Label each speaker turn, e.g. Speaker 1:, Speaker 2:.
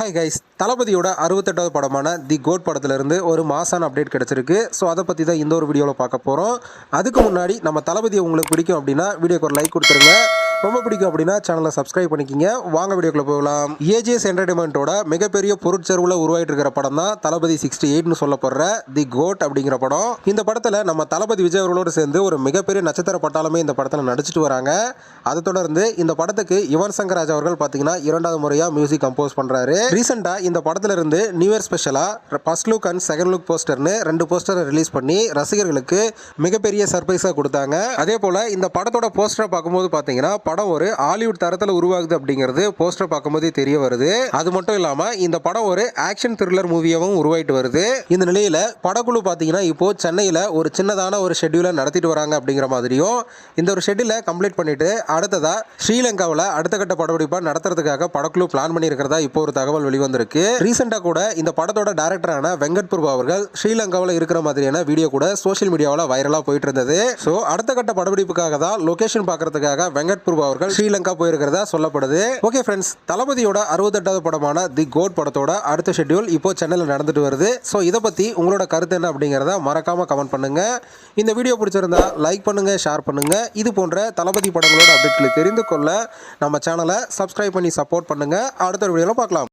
Speaker 1: Hi guys, தளபதியோட 68வது படமான தி code படத்திலிருந்து ஒரு மாசான அப்டேட் கிடச்சிருக்கு. ஸோ அதை பற்றி தான் இந்த ஒரு வீடியோவில் பார்க்க போகிறோம். அதுக்கு முன்னாடி நம்ம தளபதியை உங்களுக்கு பிடிக்கும் அப்படின்னா வீடியோக்கு ஒரு லைக் கொடுத்துருங்க. ரொம்ப பிடிக்கும் அப்படின்னா சேனலை சப்ஸ்கிரைப் பண்ணிக்கிங்க. வாங்க வீடியோக்குள்ளே போகலாம். ஏஜிஎஸ் என்டர்டைன்மெண்ட்டோட மிகப்பெரிய பொருட்செருவில் உருவாயிட்டு இருக்கிற படம் தான் தளபதி 68ன்னு சொல்லப்படுற தி கோட் அப்படிங்கிற படம். இந்த படத்தில் நம்ம தளபதி விஜய் அவர்களோடு சேர்ந்து ஒரு மிகப்பெரிய நட்சத்திர பட்டாளமே இந்த படத்தில் நடிச்சிட்டு வராங்க. அதை தொடர்ந்து இந்த படத்துக்கு யுவன் சங்கர் ராஜா அவர்கள் பார்த்தீங்கன்னா 2வது முறையாக மியூசிக் கம்போஸ் பண்ணுறாரு. ரீசெண்டாக இந்த படத்துல இருந்து நியூ இயர் ஸ்பெஷலாக first look and second look போஸ்டர்னு 2 போஸ்டரை ரிலீஸ் பண்ணி ரசிகர்களுக்கு மிகப்பெரிய சர்ப்ரைஸாக கொடுத்தாங்க. அதே போல் இந்த படத்தோட போஸ்டரை பார்க்கும்போது பார்த்தீங்கன்னா படம் ஒரு ஹாலிவுட் தரத்தில் உருவாகுது அப்படிங்கிறது போஸ்டர் பார்க்கும்போதே தெரிய வருது. அது மட்டும் இல்லாமல் இந்த படம் ஒரு ஆக்ஷன் த்ரில்லர் மூவியாகவும் உருவாயிட்டு வருது. இந்த நிலையில் படக்குழு பார்த்தீங்கன்னா இப்போ சென்னையில் ஒரு சின்னதான ஒரு ஷெட்யூலை நடத்திட்டு வராங்க அப்படிங்கிற மாதிரியும் இந்த ஒரு ஷெட்யூலை கம்ப்ளீட் பண்ணிட்டு அடுத்ததா ஸ்ரீலங்காவில் அடுத்த கட்ட படப்பிடிப்பாக நடத்துறதுக்காக படக்குழு பிளான் பண்ணியிருக்கிறதா இப்போ ஒரு தகவல் வெளிவந்திருக்கு. ரீசெண்டாக கூட இந்த படத்தோட டைரக்டரான வெங்கட் பிரபு அவர்கள் ஸ்ரீலங்காவில் இருக்கிற மாதிரியான வீடியோ கூட சோஷியல் மீடியாவில் வைரலாக போயிட்டு இருந்தது. ஸோ அடுத்த கட்ட படப்பிடிப்புக்காக தான் லொகேஷன் பார்க்கறதுக்காக வெங்கட் பிரபு அவர்கள் ஸ்ரீலங்கா போயிருக்கிறதா சொல்லப்படுது. ஓகே ஃப்ரெண்ட்ஸ், தளபதியோட 68வது படமான தி கோட் படத்தோட அடுத்த ஷெட்யூல் இப்போ சென்னையில் நடந்துட்டு வருது. ஸோ இதை பற்றி உங்களோட கருத்து என்ன அப்படிங்கிறத மறக்காம கமெண்ட் பண்ணுங்க. இந்த வீடியோ பிடிச்சிருந்தா லைக் பண்ணுங்க, ஷேர் பண்ணுங்க. இது போன்ற தளபதி படங்களோட அப்டேட்களை தெரிந்து கொள்ள நம்ம சேனலை சப்ஸ்கிரைப் பண்ணி சப்போர்ட் பண்ணுங்க. அடுத்த வீடியோவில் பார்க்கலாம்.